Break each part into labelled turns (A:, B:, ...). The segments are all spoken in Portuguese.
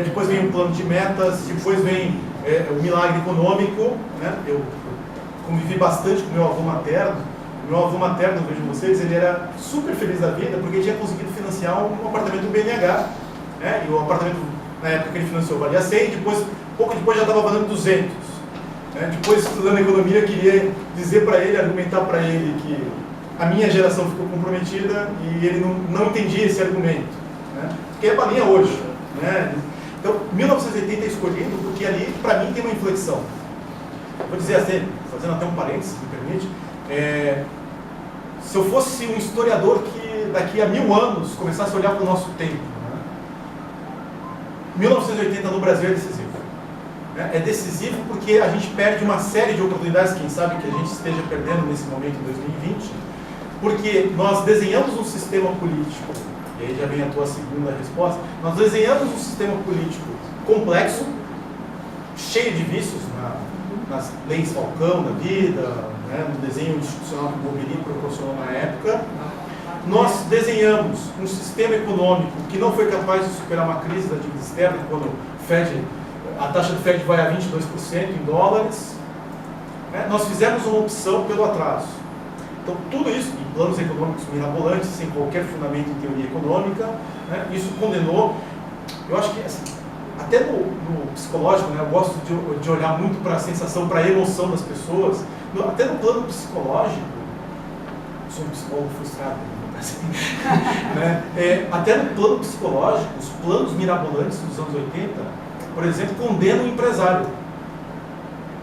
A: Depois vem o plano de metas, depois vem o milagre econômico, né? Eu convivi bastante com meu avô materno. Meu avô materno, vejo vocês, ele era super feliz da vida porque ele tinha conseguido financiar um apartamento BNH, né? E o apartamento, na época que ele financiou, valia 100, pouco depois já estava valendo 200. Depois, estudando economia, queria dizer para ele, argumentar para ele que a minha geração ficou comprometida e ele não entendia esse argumento, né? Que é balinha hoje, né? Então, 1980 é escolhido porque ali, para mim, tem uma inflexão. Vou dizer assim, fazendo até um parênteses, se me permite, se eu fosse um historiador que daqui a 1000 anos começasse a olhar para o nosso tempo, né? 1980 no Brasil é decisivo. É decisivo porque a gente perde uma série de oportunidades, quem sabe que a gente esteja perdendo nesse momento em 2020, porque nós desenhamos um sistema político, e aí já vem a tua segunda resposta, nós desenhamos um sistema político complexo, cheio de vícios, nas leis Falcão da vida, né, no desenho institucional que o Bobiri proporcionou na época. Nós desenhamos um sistema econômico que não foi capaz de superar uma crise da dívida externa, quando a taxa do Fed vai a 22% em dólares. Nós fizemos uma opção pelo atraso. Então, tudo isso, em planos econômicos mirabolantes, sem qualquer fundamento em teoria econômica, né, isso condenou. Eu acho que, assim, até no psicológico, né, eu gosto de olhar muito para a sensação, para a emoção das pessoas. Até no plano psicológico, sou um psicólogo frustrado, assim, né? Até no plano psicológico, os planos mirabolantes dos anos 80, por exemplo, condenam o empresário,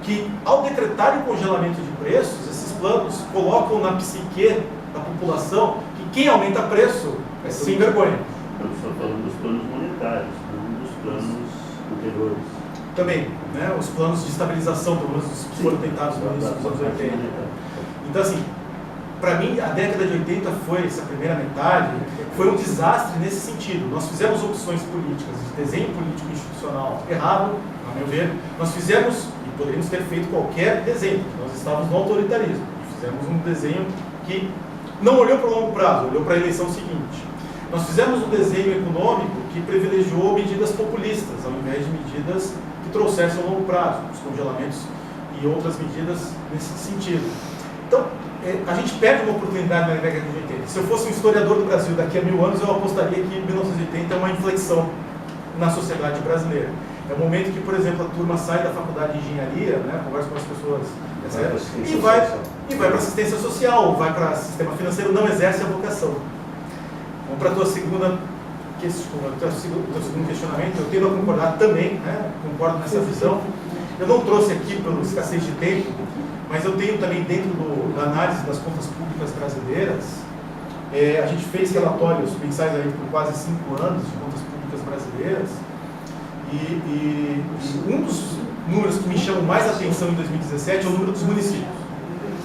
A: que ao decretar o congelamento de preços, esses planos colocam na psique da população que quem aumenta preço é sem vergonha.
B: Estamos só falando dos planos monetários, não dos planos anteriores.
A: Também, né? Os planos de estabilização, pelo menos os que foram tentados no início dos anos 80. Então, assim, para mim, a década de 80 foi, essa primeira metade, foi um desastre nesse sentido. Nós fizemos opções políticas, de desenho político institucional errado, a meu ver. Nós fizemos, e poderíamos ter feito qualquer desenho, nós estávamos no autoritarismo. E fizemos um desenho que não olhou para o longo prazo, olhou para a eleição seguinte. Nós fizemos um desenho econômico que privilegiou medidas populistas, ao invés de medidas que trouxessem a longo prazo, os congelamentos e outras medidas nesse sentido. Então, a gente perde uma oportunidade na década de 80. Se eu fosse um historiador do Brasil daqui a 1000 anos, eu apostaria que 1980 é uma inflexão na sociedade brasileira. É o momento que, por exemplo, a turma sai da faculdade de engenharia, né, conversa com as pessoas, e vai para assistência social, vai para sistema financeiro, não exerce a vocação. Vamos para a tua segunda segundo questionamento. Eu tendo a concordar também, né, concordo nessa visão. Eu não trouxe aqui pela escassez de tempo, mas eu tenho também dentro da análise das contas públicas brasileiras, a gente fez relatórios mensais aí por quase 5 anos de contas públicas brasileiras, e um dos números que me chamam mais atenção em 2017 é o número dos municípios.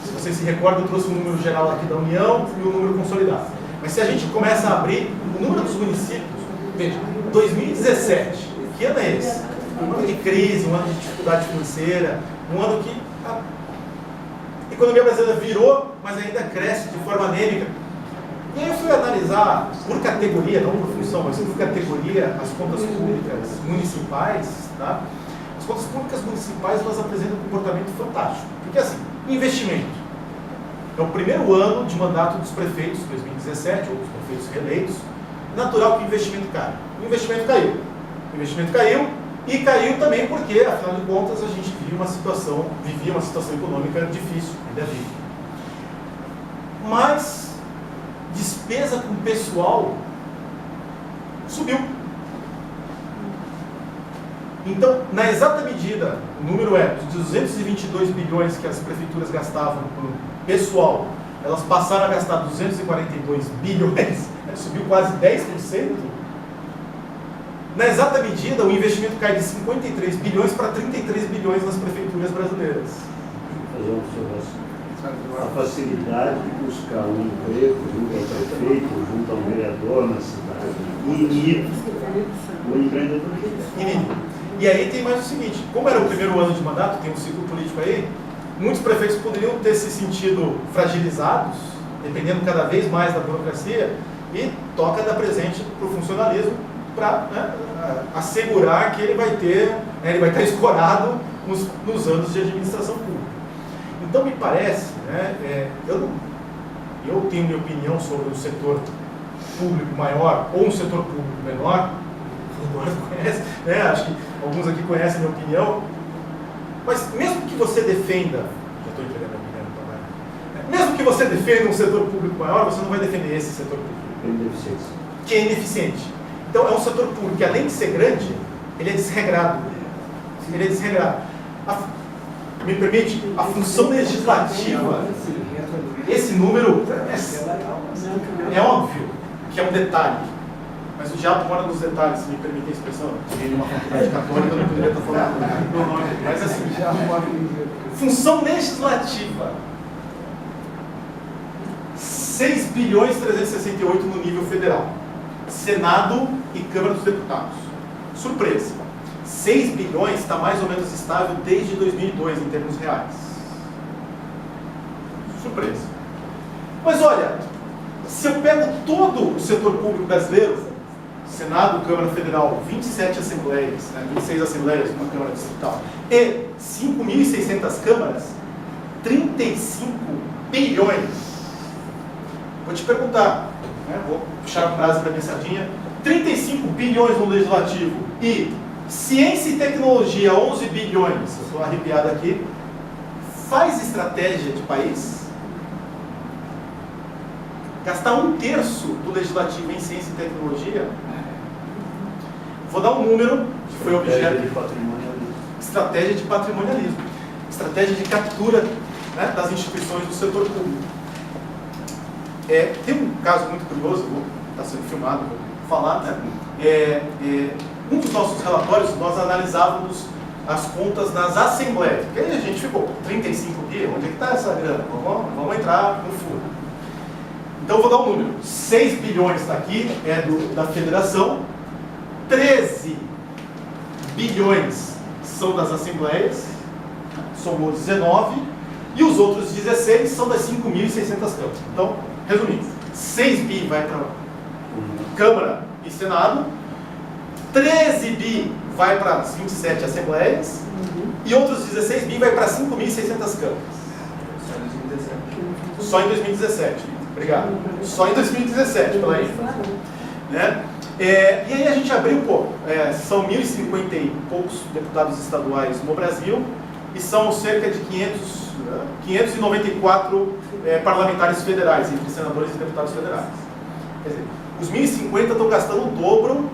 A: Se vocês se recordam, eu trouxe um número geral aqui da União e um número consolidado. Mas se a gente começa a abrir o número dos municípios, veja, 2017, que ano é esse? Um ano de crise, um ano de dificuldade financeira, um ano que a economia brasileira virou, mas ainda cresce de forma anêmica. E aí eu fui analisar por categoria, não por função, mas por categoria, as contas públicas municipais, tá? As contas públicas municipais, elas apresentam um comportamento fantástico. Porque assim, investimento. É o primeiro ano de mandato dos prefeitos, 2017, ou dos prefeitos reeleitos. É natural que o investimento caia. O investimento caiu. O investimento caiu, e caiu também porque, afinal de contas, a gente vivia uma situação econômica difícil, ainda vive. Mas despesa com pessoal subiu. Então, na exata medida, o número é de 222 bilhões que as prefeituras gastavam com pessoal, elas passaram a gastar 242 bilhões, subiu quase 10%. Na exata medida, o investimento cai de 53 bilhões para 33 bilhões nas prefeituras brasileiras.
B: Fazer uma observação. A facilidade de buscar um emprego junto ao prefeito, junto ao vereador na cidade, inibe o empreendedor.
A: E aí tem mais o seguinte, como era o primeiro ano de mandato, tem um ciclo político aí, muitos prefeitos poderiam ter se sentido fragilizados, dependendo cada vez mais da burocracia, e toca dar presente para o funcionalismo para assegurar que ele vai ter, né, ele vai estar escorado nos anos de administração pública. Então me parece, né, eu tenho minha opinião sobre um setor público maior ou um setor público menor, o Eduardo conhece, né, acho que alguns aqui conhecem minha opinião, mas mesmo que você defenda, já estou entregando a minha opinião também, mesmo que você defenda um setor público maior, você não vai defender esse setor público. Que é ineficiente. Então é um setor público que, além de ser grande, ele é desregrado. Ele é desregrado. Me permite, a função legislativa, esse número é óbvio que é um detalhe, mas o diabo mora nos detalhes, se me permite a expressão. Em uma faculdade católica, eu não poderia estar falando. Mas assim, função legislativa, 6 bilhões 368 no nível federal. Senado e Câmara dos Deputados. Surpresa. 6 bilhões está mais ou menos estável desde 2002 em termos reais. Surpresa. Mas olha, se eu pego todo o setor público brasileiro, Senado, Câmara Federal, 27 assembleias, né, 26 assembleias, uma Câmara Distrital, e 5.600 câmaras, 35 bilhões. Vou te perguntar, né, vou puxar a frase para a minha sardinha, 35 bilhões no legislativo e ciência e tecnologia, 11 bilhões, eu estou arrepiado aqui, faz estratégia de país? Gastar 1/3 do legislativo em ciência e tecnologia? Vou dar um número que foi objeto de patrimonialismo. Estratégia de patrimonialismo. Estratégia de captura, né, das instituições do setor público. Tem um caso muito curioso, está sendo filmado, vou falar, né? Um dos nossos relatórios, nós analisávamos as contas nas assembleias. Porque aí a gente ficou, 35 bi, onde é que está essa grana? Vamos entrar no furo. Então eu vou dar um número. 6 bilhões está aqui, é da federação. 13 bilhões são das assembleias, somou 19. E os outros 16 são das 5.600 câmaras. Então, resumindo, 6 bi vai para Câmara e Senado, 13 bi vai para as 27 assembleias, e outros 16 bi vai para 5.600 câmaras. Só em 2017. Obrigado. Só em 2017, pela ênfase. Né? E aí a gente abriu, são 1.050 e poucos deputados estaduais no Brasil, e são cerca de 594 parlamentares federais, entre senadores e deputados federais. Quer dizer, os 1.050 estão gastando o dobro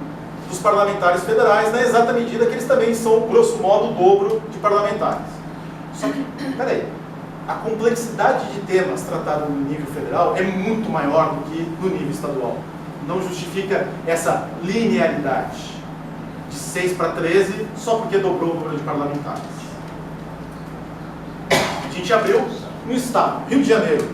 A: dos parlamentares federais, na exata medida que eles também são, grosso modo, o dobro de parlamentares. Só que, peraí, a complexidade de temas tratados no nível federal é muito maior do que no nível estadual. Não justifica essa linearidade de 6 para 13 só porque dobrou o número de parlamentares. A gente abriu no Estado, Rio de Janeiro.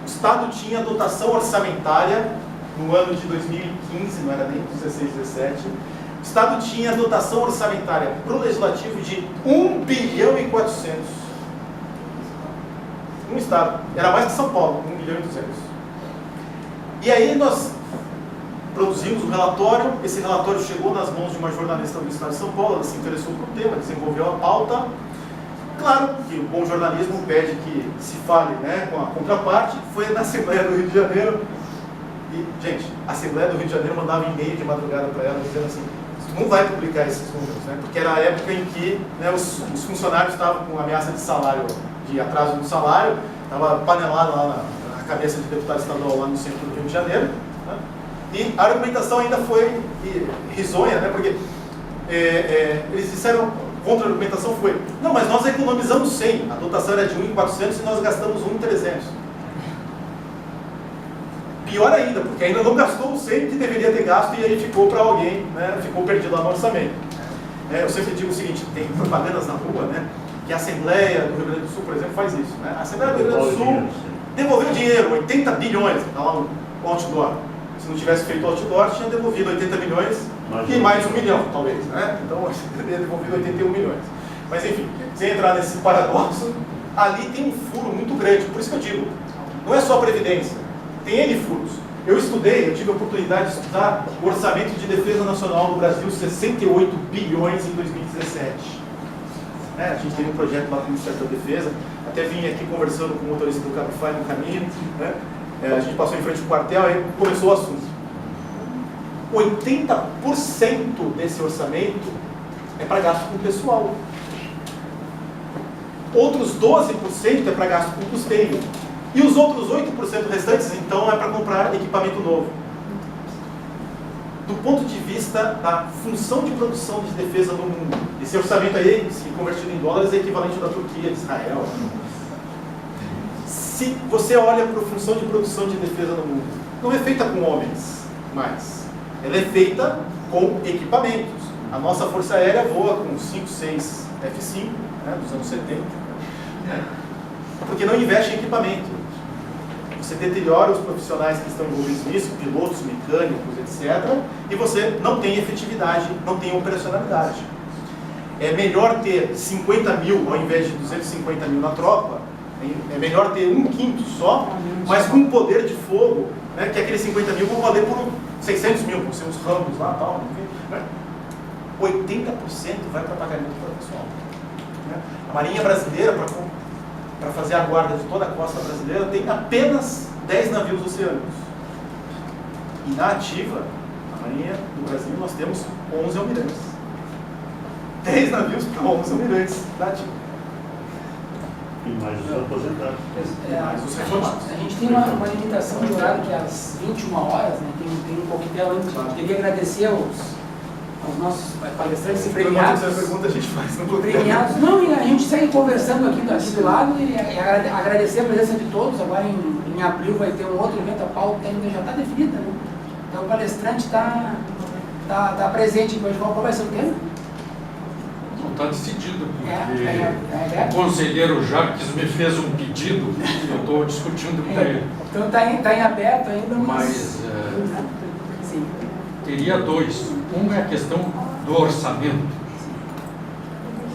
A: O Estado tinha dotação orçamentária no ano de 2015, não era nem 16, 17. O Estado tinha dotação orçamentária para o Legislativo de 1 bilhão e 400. Um Estado. Era mais que São Paulo, 1 bilhão e 200. E aí nós produzimos um relatório. Esse relatório chegou nas mãos de uma jornalista do Estado de São Paulo. Ela se interessou pelo tema, desenvolveu a pauta. Claro que o bom jornalismo pede que se fale, né, com a contraparte. Foi na Assembleia do Rio de Janeiro. E, gente, a Assembleia do Rio de Janeiro mandava e-mail de madrugada para ela, dizendo assim, não vai publicar esses números, né, porque era a época em que, né, os funcionários estavam com ameaça de salário, de atraso no salário, estava panelado lá na cabeça de deputado estadual lá no centro do Rio de Janeiro, né, e a argumentação ainda foi risonha, né, porque eles disseram, contra-argumentação foi, não, mas nós economizamos 100, a dotação era de 1.400 e nós gastamos 1.300. Pior ainda, porque ainda não gastou o 100 que deveria ter gasto e aí ficou para alguém, né, ficou perdido lá no orçamento. Eu sempre digo o seguinte, tem propagandas na rua, né, que a Assembleia do Rio Grande do Sul, por exemplo, faz isso. Né? A Assembleia do Rio Grande do Sul devolveu dinheiro, 80 bilhões, está lá o outdoor. Se não tivesse feito o outdoor, tinha devolvido 80 milhões e mais 1 milhão, talvez. Né? Então, teria devolvido 81 milhões. Mas, enfim, sem entrar nesse paradoxo, ali tem um furo muito grande. Por isso que eu digo, não é só a Previdência. Tem N furos. Eu tive a oportunidade de estudar o orçamento de defesa nacional do Brasil, 68 bilhões em 2017. A gente teve um projeto lá com o Ministério da Defesa, até vim aqui conversando com o motorista do Cabify no caminho, né? A gente passou em frente ao quartel e começou o assunto. 80% desse orçamento é para gasto com pessoal. Outros 12% é para gasto com custeio. E os outros 8% restantes, então, é para comprar equipamento novo. Do ponto de vista da função de produção de defesa no mundo, esse orçamento aí, se convertido em dólares, é equivalente da Turquia, de Israel. Se você olha para a função de produção de defesa no mundo, não é feita com homens mais. Ela é feita com equipamentos. A nossa Força Aérea voa com 5, 6 F-5, né, dos anos 70, porque não investe em equipamento. Você deteriora os profissionais que estão envolvidos nisso, pilotos, mecânicos, etc. E você não tem efetividade, não tem operacionalidade. É melhor ter 50 mil ao invés de 250 mil na tropa. É melhor ter 1/5 só, mas com poder de fogo, né, que aqueles 50 mil vão valer por 600 mil, vão ser os ramos lá e tal. Né? 80% vai para pagamento para o pessoal. Né? A Marinha Brasileira, para fazer a guarda de toda a costa brasileira, tem apenas 10 navios oceânicos. E na ativa, a Marinha do Brasil, nós temos 11 almirantes. 10 navios para 11 almirantes na ativa.
B: E mais os aposentados.
A: Mais os reformados.
C: A gente tem uma limitação de horário que é às 21 horas, né? Tem um coquetel antes. A gente queria agradecer aos nossos palestrantes e premiados.
A: Essa pergunta a gente faz no
C: premiados. Não, e a gente segue conversando aqui do lado e agradecer a presença de todos. Agora em abril vai ter um outro evento, a pauta ainda já está definida, né? Então o palestrante está presente hoje. Qual vai ser o tema?
D: Não está decidido, porque o conselheiro Jacques me fez um pedido e eu estou discutindo com ele.
C: Então está em aberto ainda,
D: mas sim. Teria dois. Um é a questão do orçamento.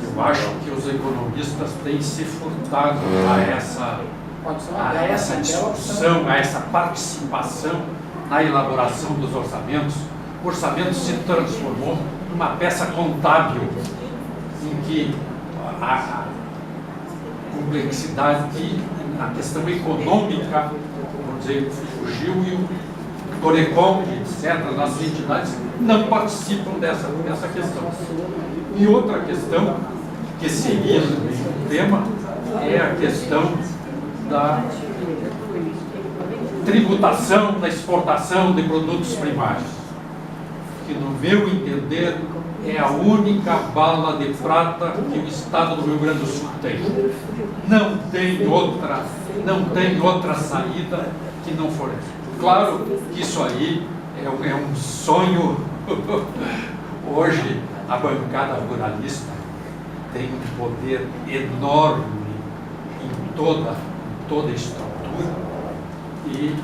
D: Eu acho que os economistas têm se furtado a essa discussão, a essa participação na elaboração dos orçamentos. O orçamento se transformou numa peça contábil em que a complexidade, a questão econômica, vamos dizer, fugiu e o Corecom, etc., nas entidades não participam dessa questão. E outra questão, que seria o tema, é a questão da tributação da exportação de produtos primários, que, no meu entender, é a única bala de prata que o Estado do Rio Grande do Sul tem. Não tem outra saída que não for essa. Claro que isso aí é um sonho. Hoje, a bancada ruralista tem um poder enorme em toda a estrutura e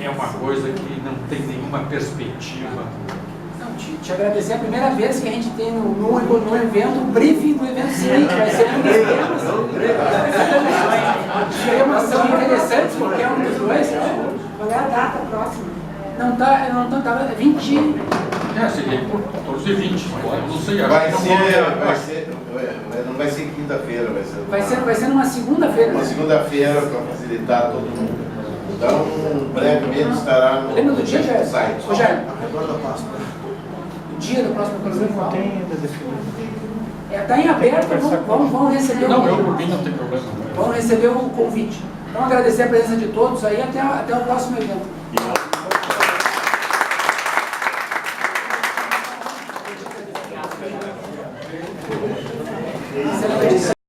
D: é uma coisa que não tem nenhuma perspectiva.
C: Te agradecer, é a primeira vez que a gente tem no evento, um briefing do evento seguinte, vai ser um dos temas. Temas são interessantes, qualquer um dos dois.
E: Qual é a data próxima?
C: Não tá 20.
D: Seria por 14 e 20, mas eu não sei agora.
F: Não vai ser quinta-feira,
C: Vai ser numa segunda-feira.
F: Uma segunda-feira para facilitar todo mundo. Então, brevemente estará no
C: Lembra do dia,
F: site.
C: Rogério?
A: Agora da Páscoa.
C: O dia do próximo programa
A: Não tem ainda definido.
C: Está em aberto, vamos receber o
D: Não, eu por mim não tem problema.
C: Vamos receber o convite. Então, agradecer a presença de todos aí, até o próximo evento. Excelente.